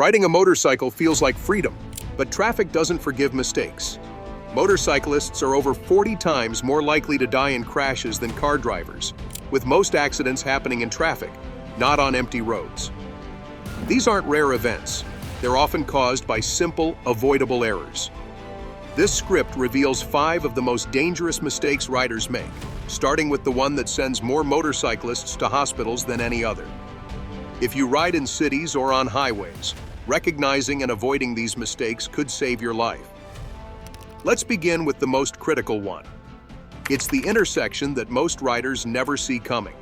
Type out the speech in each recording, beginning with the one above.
Riding a motorcycle feels like freedom, but traffic doesn't forgive mistakes. Motorcyclists are over 40 times more likely to die in crashes than car drivers, with most accidents happening in traffic, not on empty roads. These aren't rare events. They're often caused by simple, avoidable errors. This script reveals 5 of the most dangerous mistakes riders make, starting with the one that sends more motorcyclists to hospitals than any other. If you ride in cities or on highways, recognizing and avoiding these mistakes could save your life. Let's begin with the most critical one. It's the intersection that most riders never see coming.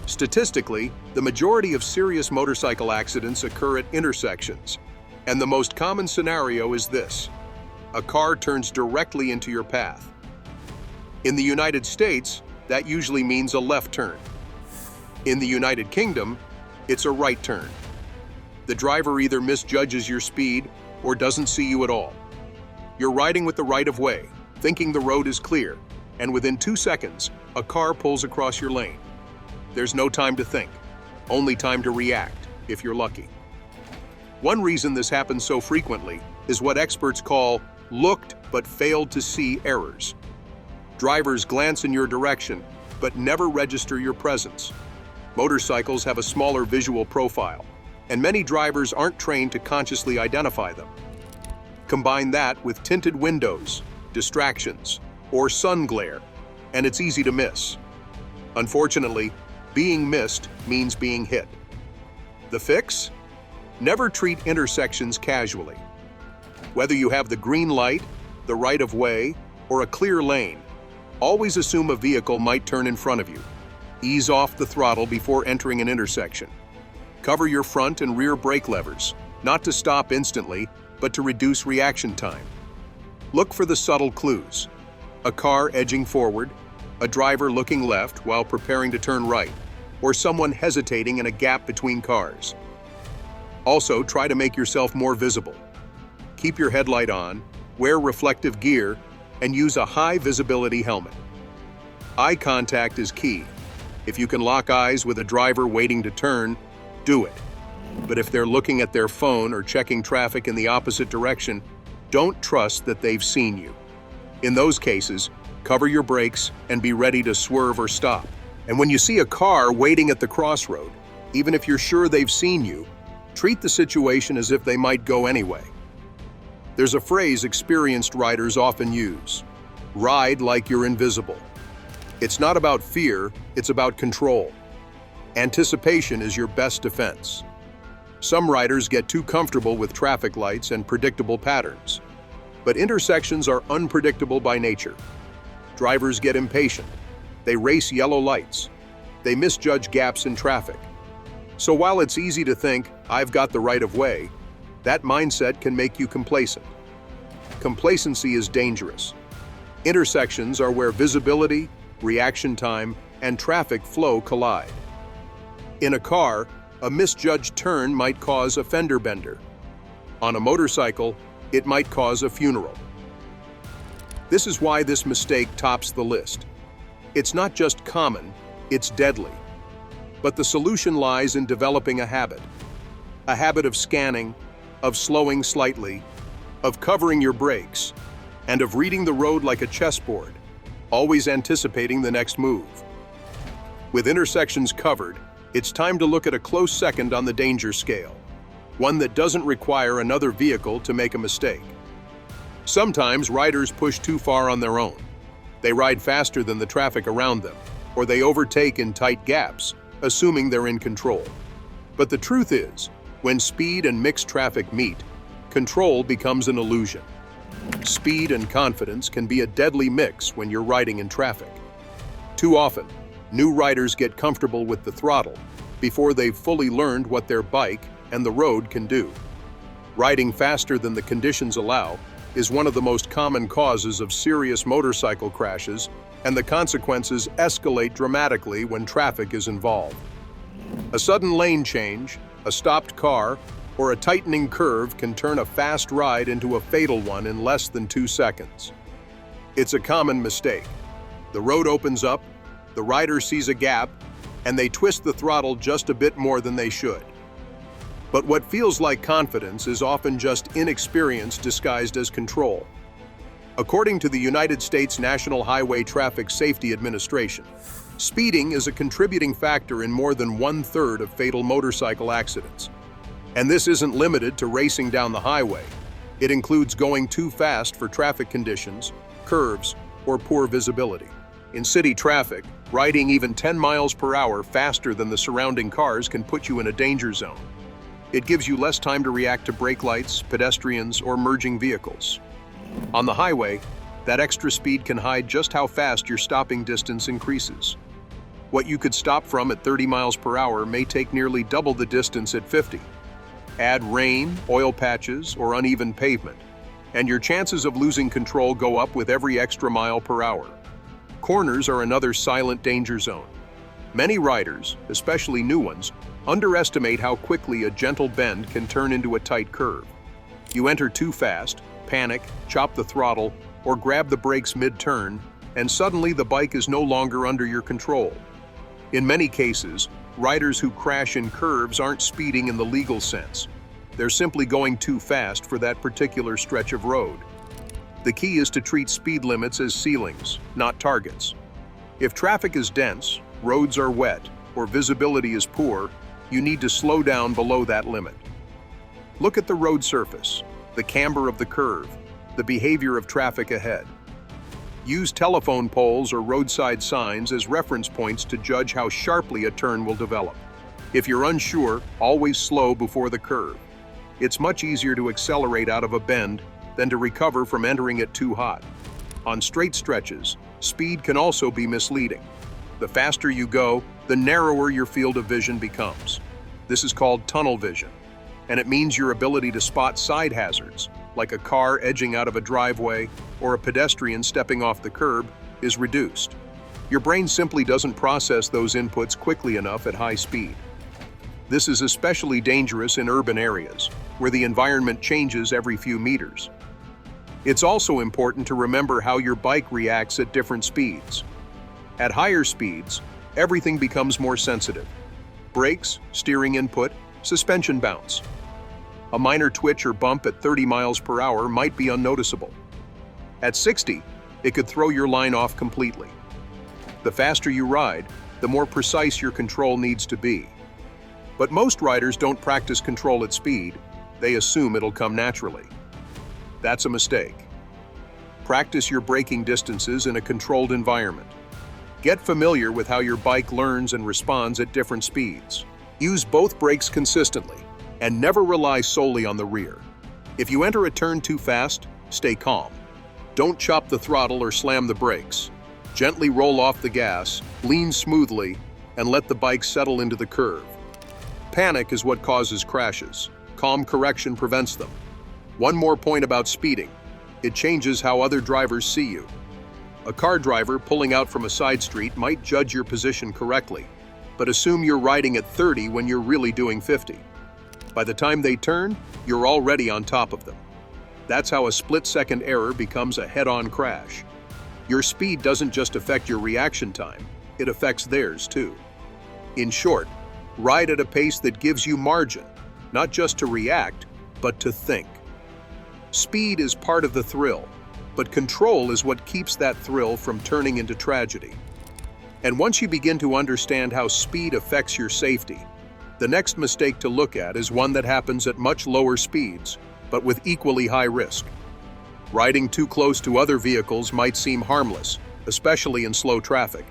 Statistically, the majority of serious motorcycle accidents occur at intersections, and the most common scenario is this: a car turns directly into your path. In the United States, that usually means a left turn. In the United Kingdom, it's a right turn. The driver either misjudges your speed or doesn't see you at all. You're riding with the right-of-way, thinking the road is clear, and within 2 seconds, a car pulls across your lane. There's no time to think, only time to react, if you're lucky. One reason this happens so frequently is what experts call looked but failed to see errors. Drivers glance in your direction, but never register your presence. Motorcycles have a smaller visual profile, and many drivers aren't trained to consciously identify them. Combine that with tinted windows, distractions, or sun glare, and it's easy to miss. Unfortunately, being missed means being hit. The fix? Never treat intersections casually. Whether you have the green light, the right-of-way, or a clear lane, always assume a vehicle might turn in front of you. Ease off the throttle before entering an intersection. Cover your front and rear brake levers, not to stop instantly, but to reduce reaction time. Look for the subtle clues: a car edging forward, a driver looking left while preparing to turn right, or someone hesitating in a gap between cars. Also, try to make yourself more visible. Keep your headlight on, wear reflective gear, and use a high-visibility helmet. Eye contact is key. If you can lock eyes with a driver waiting to turn, do it. But if they're looking at their phone or checking traffic in the opposite direction, don't trust that they've seen you. In those cases, cover your brakes and be ready to swerve or stop. And when you see a car waiting at the crossroad, even if you're sure they've seen you, treat the situation as if they might go anyway. There's a phrase experienced riders often use: ride like you're invisible. It's not about fear, it's about control. Anticipation is your best defense. Some riders get too comfortable with traffic lights and predictable patterns. But intersections are unpredictable by nature. Drivers get impatient. They race yellow lights. They misjudge gaps in traffic. So while it's easy to think, "I've got the right of way," that mindset can make you complacent. Complacency is dangerous. Intersections are where visibility, reaction time, and traffic flow collide. In a car, a misjudged turn might cause a fender bender. On a motorcycle, it might cause a funeral. This is why this mistake tops the list. It's not just common, it's deadly. But the solution lies in developing a habit of scanning, of slowing slightly, of covering your brakes, and of reading the road like a chessboard, always anticipating the next move. With intersections covered, it's time to look at a close second on the danger scale, one that doesn't require another vehicle to make a mistake. Sometimes riders push too far on their own. They ride faster than the traffic around them, or they overtake in tight gaps, assuming they're in control. But the truth is, when speed and mixed traffic meet, control becomes an illusion. Speed and confidence can be a deadly mix when you're riding in traffic. Too often, new riders get comfortable with the throttle before they've fully learned what their bike and the road can do. Riding faster than the conditions allow is one of the most common causes of serious motorcycle crashes, and the consequences escalate dramatically when traffic is involved. A sudden lane change, a stopped car, or a tightening curve can turn a fast ride into a fatal one in less than 2 seconds. It's a common mistake. The road opens up, the rider sees a gap, and they twist the throttle just a bit more than they should. But what feels like confidence is often just inexperience disguised as control. According to the United States National Highway Traffic Safety Administration, speeding is a contributing factor in more than 1/3 of fatal motorcycle accidents. And this isn't limited to racing down the highway. It includes going too fast for traffic conditions, curves, or poor visibility. In city traffic, riding even 10 miles per hour faster than the surrounding cars can put you in a danger zone. It gives you less time to react to brake lights, pedestrians, or merging vehicles. On the highway, that extra speed can hide just how fast your stopping distance increases. What you could stop from at 30 miles per hour may take nearly double the distance at 50. Add rain, oil patches, or uneven pavement, and your chances of losing control go up with every extra mile per hour. Corners are another silent danger zone. Many riders, especially new ones, underestimate how quickly a gentle bend can turn into a tight curve. You enter too fast, panic, chop the throttle, or grab the brakes mid-turn, and suddenly the bike is no longer under your control. In many cases, riders who crash in curves aren't speeding in the legal sense. They're simply going too fast for that particular stretch of road. The key is to treat speed limits as ceilings, not targets. If traffic is dense, roads are wet, or visibility is poor, you need to slow down below that limit. Look at the road surface, the camber of the curve, the behavior of traffic ahead. Use telephone poles or roadside signs as reference points to judge how sharply a turn will develop. If you're unsure, always slow before the curve. It's much easier to accelerate out of a bend than to recover from entering it too hot. On straight stretches, speed can also be misleading. The faster you go, the narrower your field of vision becomes. This is called tunnel vision, and it means your ability to spot side hazards, like a car edging out of a driveway or a pedestrian stepping off the curb, is reduced. Your brain simply doesn't process those inputs quickly enough at high speed. This is especially dangerous in urban areas, where the environment changes every few meters. It's also important to remember how your bike reacts at different speeds. At higher speeds, everything becomes more sensitive. Brakes, steering input, suspension bounce. A minor twitch or bump at 30 miles per hour might be unnoticeable. At 60, it could throw your line off completely. The faster you ride, the more precise your control needs to be. But most riders don't practice control at speed. They assume it'll come naturally. That's a mistake. Practice your braking distances in a controlled environment. Get familiar with how your bike learns and responds at different speeds. Use both brakes consistently, and never rely solely on the rear. If you enter a turn too fast, stay calm. Don't chop the throttle or slam the brakes. Gently roll off the gas, lean smoothly, and let the bike settle into the curve. Panic is what causes crashes. Calm correction prevents them. One more point about speeding. It changes how other drivers see you. A car driver pulling out from a side street might judge your position correctly, but assume you're riding at 30 when you're really doing 50. By the time they turn, you're already on top of them. That's how a split-second error becomes a head-on crash. Your speed doesn't just affect your reaction time, it affects theirs too. In short, ride at a pace that gives you margin, not just to react, but to think. Speed is part of the thrill, but control is what keeps that thrill from turning into tragedy. And once you begin to understand how speed affects your safety, the next mistake to look at is one that happens at much lower speeds, but with equally high risk. Riding too close to other vehicles might seem harmless, especially in slow traffic,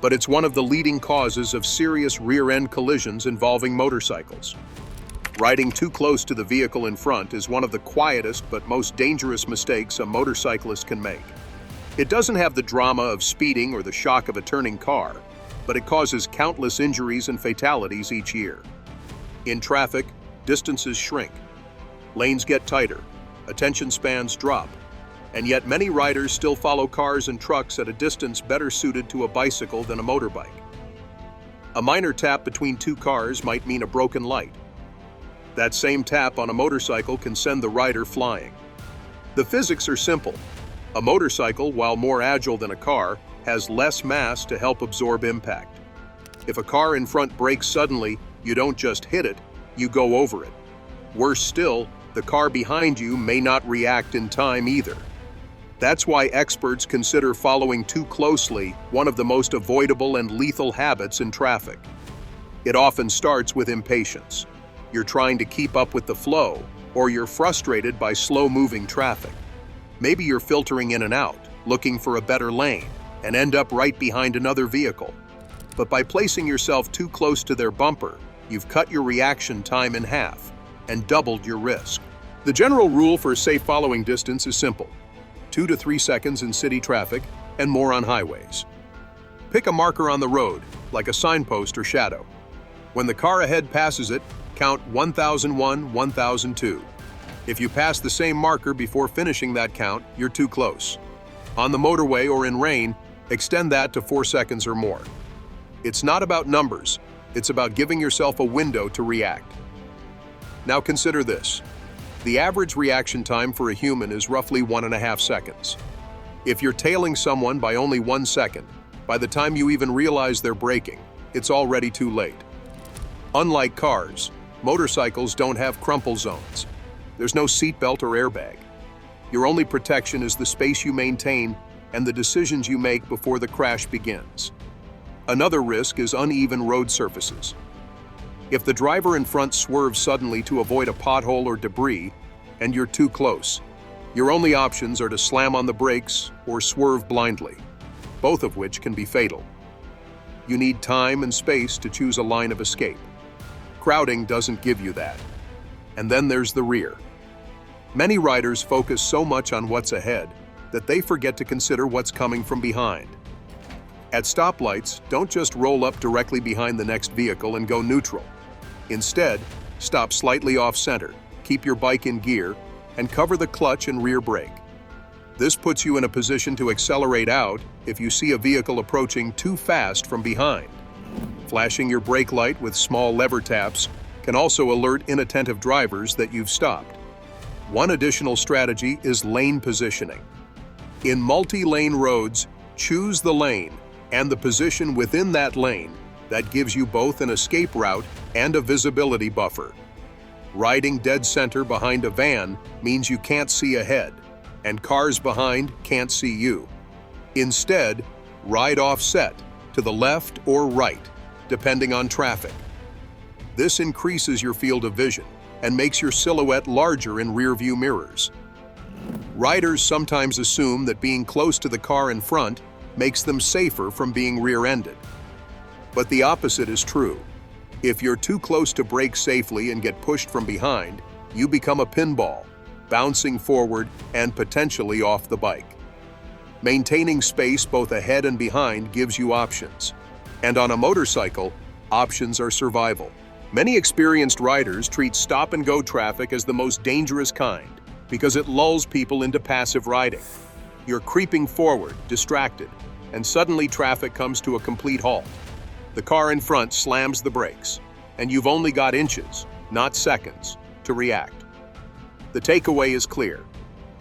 but it's one of the leading causes of serious rear-end collisions involving motorcycles. Riding too close to the vehicle in front is one of the quietest but most dangerous mistakes a motorcyclist can make. It doesn't have the drama of speeding or the shock of a turning car, but it causes countless injuries and fatalities each year. In traffic, distances shrink, lanes get tighter, attention spans drop, and yet many riders still follow cars and trucks at a distance better suited to a bicycle than a motorbike. A minor tap between two cars might mean a broken light. That same tap on a motorcycle can send the rider flying. The physics are simple. A motorcycle, while more agile than a car, has less mass to help absorb impact. If a car in front brakes suddenly, you don't just hit it, you go over it. Worse still, the car behind you may not react in time either. That's why experts consider following too closely one of the most avoidable and lethal habits in traffic. It often starts with impatience. You're trying to keep up with the flow, or you're frustrated by slow-moving traffic. Maybe you're filtering in and out, looking for a better lane, and end up right behind another vehicle. But by placing yourself too close to their bumper, you've cut your reaction time in half and doubled your risk. The general rule for safe following distance is simple: 2 to 3 seconds in city traffic and more on highways. Pick a marker on the road, like a signpost or shadow. When the car ahead passes it, count 1001, 1002. If you pass the same marker before finishing that count, you're too close. On the motorway or in rain, extend that to 4 seconds or more. It's not about numbers, it's about giving yourself a window to react. Now consider this. The average reaction time for a human is roughly 1.5 seconds. If you're tailing someone by only 1 second, by the time you even realize they're braking, it's already too late. Unlike cars, motorcycles don't have crumple zones. There's no seatbelt or airbag. Your only protection is the space you maintain and the decisions you make before the crash begins. Another risk is uneven road surfaces. If the driver in front swerves suddenly to avoid a pothole or debris, and you're too close, your only options are to slam on the brakes or swerve blindly, both of which can be fatal. You need time and space to choose a line of escape. Crowding doesn't give you that. And then there's the rear. Many riders focus so much on what's ahead that they forget to consider what's coming from behind. At stoplights, don't just roll up directly behind the next vehicle and go neutral. Instead, stop slightly off-center, keep your bike in gear, and cover the clutch and rear brake. This puts you in a position to accelerate out if you see a vehicle approaching too fast from behind. Flashing your brake light with small lever taps can also alert inattentive drivers that you've stopped. One additional strategy is lane positioning. In multi-lane roads, choose the lane and the position within that lane that gives you both an escape route and a visibility buffer. Riding dead center behind a van means you can't see ahead, and cars behind can't see you. Instead, ride offset to the left or right, depending on traffic. This increases your field of vision and makes your silhouette larger in rear-view mirrors. Riders sometimes assume that being close to the car in front makes them safer from being rear-ended. But the opposite is true. If you're too close to brake safely and get pushed from behind, you become a pinball, bouncing forward and potentially off the bike. Maintaining space both ahead and behind gives you options. And on a motorcycle, options are survival. Many experienced riders treat stop-and-go traffic as the most dangerous kind because it lulls people into passive riding. You're creeping forward, distracted, and suddenly traffic comes to a complete halt. The car in front slams the brakes, and you've only got inches, not seconds, to react. The takeaway is clear.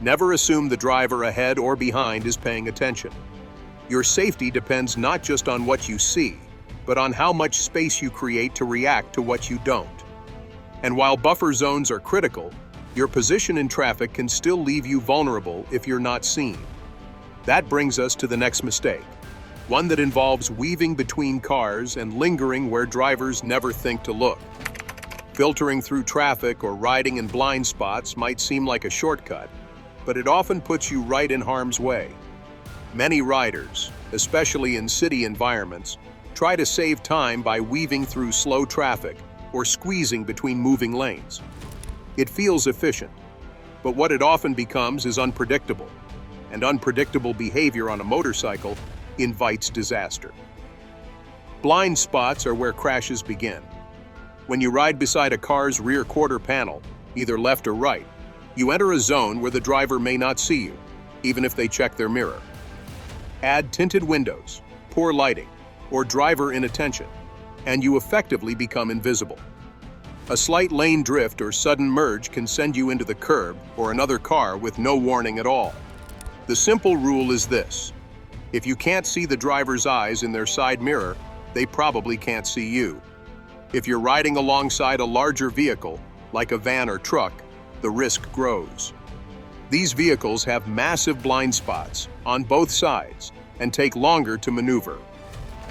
Never assume the driver ahead or behind is paying attention. Your safety depends not just on what you see, but on how much space you create to react to what you don't. And while buffer zones are critical, your position in traffic can still leave you vulnerable if you're not seen. That brings us to the next mistake, one that involves weaving between cars and lingering where drivers never think to look. Filtering through traffic or riding in blind spots might seem like a shortcut, but it often puts you right in harm's way. Many riders, especially in city environments, try to save time by weaving through slow traffic or squeezing between moving lanes. It feels efficient, but what it often becomes is unpredictable, and unpredictable behavior on a motorcycle invites disaster. Blind spots are where crashes begin. When you ride beside a car's rear quarter panel, either left or right, you enter a zone where the driver may not see you, even if they check their mirror. Add tinted windows, poor lighting, or driver inattention, and you effectively become invisible. A slight lane drift or sudden merge can send you into the curb or another car with no warning at all. The simple rule is this: if you can't see the driver's eyes in their side mirror, they probably can't see you. If you're riding alongside a larger vehicle, like a van or truck, the risk grows. These vehicles have massive blind spots on both sides and take longer to maneuver.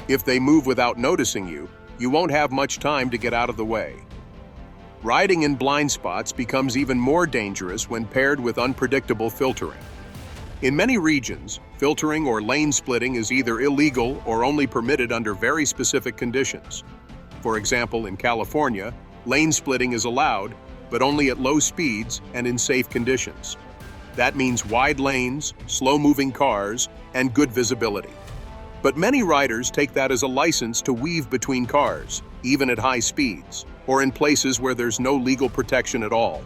If they move without noticing you, you won't have much time to get out of the way. Riding in blind spots becomes even more dangerous when paired with unpredictable filtering. In many regions, filtering or lane splitting is either illegal or only permitted under very specific conditions. For example, in California, lane splitting is allowed, but only at low speeds and in safe conditions. That means wide lanes, slow-moving cars, and good visibility. But many riders take that as a license to weave between cars, even at high speeds, or in places where there's no legal protection at all.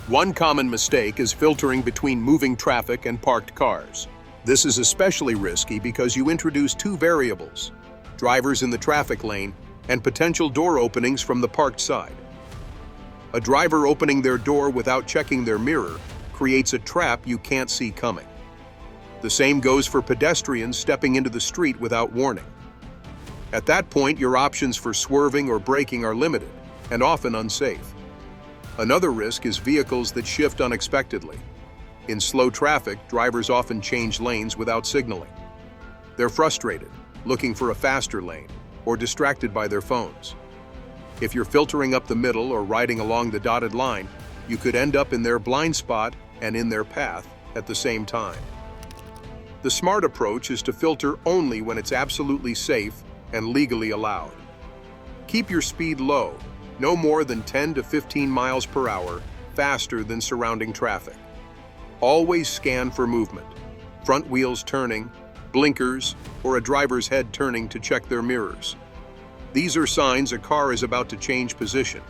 One common mistake is filtering between moving traffic and parked cars. This is especially risky because you introduce two variables: drivers in the traffic lane and potential door openings from the parked side. A driver opening their door without checking their mirror creates a trap you can't see coming. The same goes for pedestrians stepping into the street without warning. At that point, your options for swerving or braking are limited and often unsafe. Another risk is vehicles that shift unexpectedly. In slow traffic, drivers often change lanes without signaling. They're frustrated, looking for a faster lane, or distracted by their phones. If you're filtering up the middle or riding along the dotted line, you could end up in their blind spot and in their path at the same time. The smart approach is to filter only when it's absolutely safe and legally allowed. Keep your speed low, no more than 10 to 15 miles per hour, faster than surrounding traffic. Always scan for movement, front wheels turning, blinkers, or a driver's head turning to check their mirrors. These are signs a car is about to change position,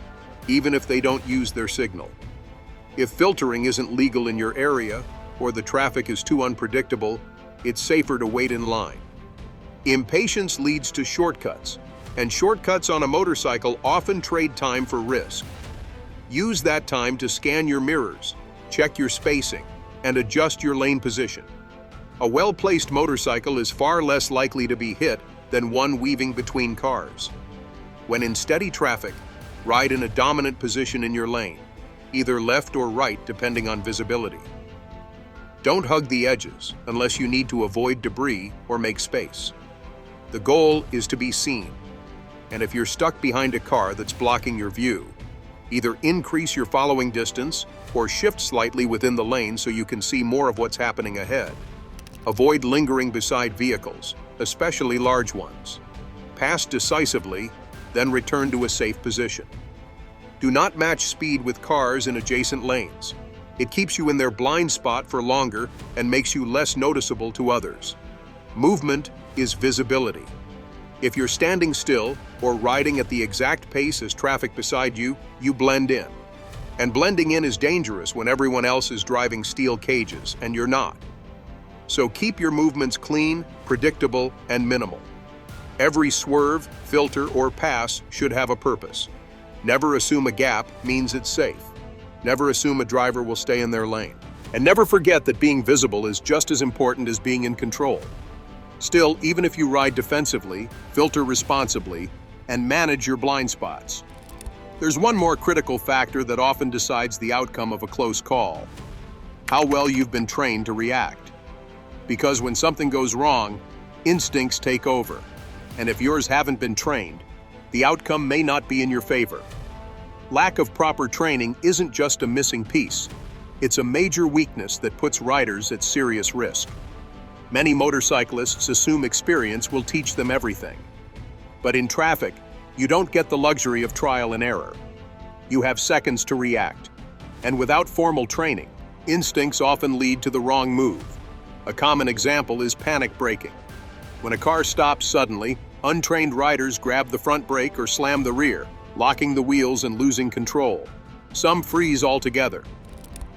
even if they don't use their signal. If filtering isn't legal in your area, or the traffic is too unpredictable, it's safer to wait in line. Impatience leads to shortcuts, and shortcuts on a motorcycle often trade time for risk. Use that time to scan your mirrors, check your spacing, and adjust your lane position. A well-placed motorcycle is far less likely to be hit than one weaving between cars. When in steady traffic, ride in a dominant position in your lane, either left or right depending on visibility. Don't hug the edges unless you need to avoid debris or make space. The goal is to be seen, and if you're stuck behind a car that's blocking your view, either increase your following distance or shift slightly within the lane so you can see more of what's happening ahead. Avoid lingering beside vehicles, especially large ones. Pass decisively, then return to a safe position. Do not match speed with cars in adjacent lanes. It keeps you in their blind spot for longer and makes you less noticeable to others. Movement is visibility. If you're standing still or riding at the exact pace as traffic beside you, you blend in. And blending in is dangerous when everyone else is driving steel cages and you're not. So keep your movements clean, predictable, and minimal. Every swerve, filter, or pass should have a purpose. Never assume a gap means it's safe. Never assume a driver will stay in their lane. And never forget that being visible is just as important as being in control. Still, even if you ride defensively, filter responsibly, and manage your blind spots. There's one more critical factor that often decides the outcome of a close call: how well you've been trained to react. Because when something goes wrong, instincts take over. And if yours haven't been trained, the outcome may not be in your favor. Lack of proper training isn't just a missing piece. It's a major weakness that puts riders at serious risk. Many motorcyclists assume experience will teach them everything. But in traffic, you don't get the luxury of trial and error. You have seconds to react. And without formal training, instincts often lead to the wrong move. A common example is panic braking. When a car stops suddenly, untrained riders grab the front brake or slam the rear, locking the wheels and losing control. Some freeze altogether.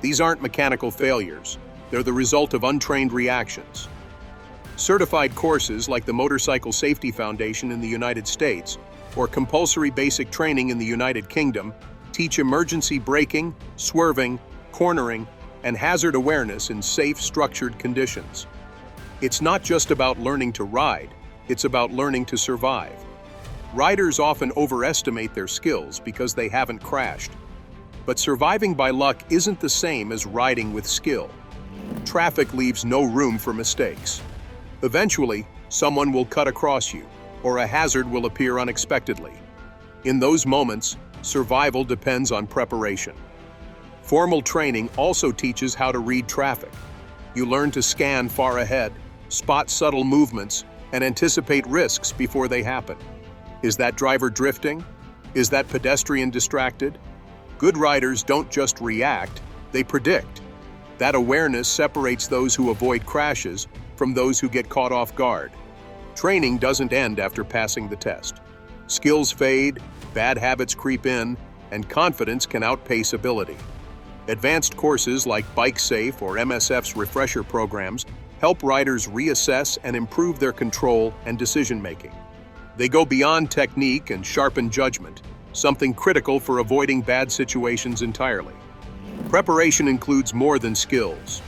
These aren't mechanical failures. They're the result of untrained reactions. Certified courses like the Motorcycle Safety Foundation in the United States or compulsory basic training in the United Kingdom teach emergency braking, swerving, cornering, and hazard awareness in safe, structured conditions. It's not just about learning to ride, it's about learning to survive. Riders often overestimate their skills because they haven't crashed. But surviving by luck isn't the same as riding with skill. Traffic leaves no room for mistakes. Eventually, someone will cut across you, or a hazard will appear unexpectedly. In those moments, survival depends on preparation. Formal training also teaches how to read traffic. You learn to scan far ahead, spot subtle movements, and anticipate risks before they happen. Is that driver drifting? Is that pedestrian distracted? Good riders don't just react, they predict. That awareness separates those who avoid crashes from those who get caught off guard. Training doesn't end after passing the test. Skills fade, bad habits creep in, and confidence can outpace ability. Advanced courses like BikeSafe or MSF's refresher programs help riders reassess and improve their control and decision-making. They go beyond technique and sharpen judgment, something critical for avoiding bad situations entirely. Preparation includes more than skills.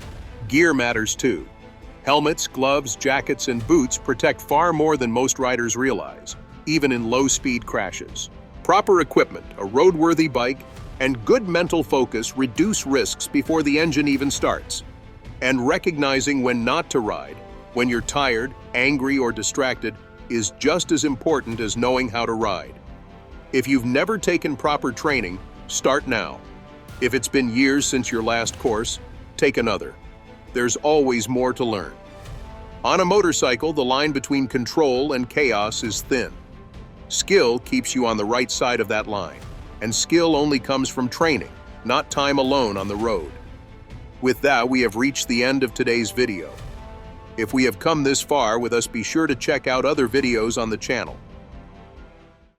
Gear matters too. Helmets, gloves, jackets, and boots protect far more than most riders realize, even in low-speed crashes. Proper equipment, a roadworthy bike, and good mental focus reduce risks before the engine even starts. And recognizing when not to ride, when you're tired, angry, or distracted, is just as important as knowing how to ride. If you've never taken proper training, start now. If it's been years since your last course, take another. There's always more to learn. On a motorcycle, the line between control and chaos is thin. Skill keeps you on the right side of that line, and skill only comes from training, not time alone on the road. With that, we have reached the end of today's video. If we have come this far with us, be sure to check out other videos on the channel.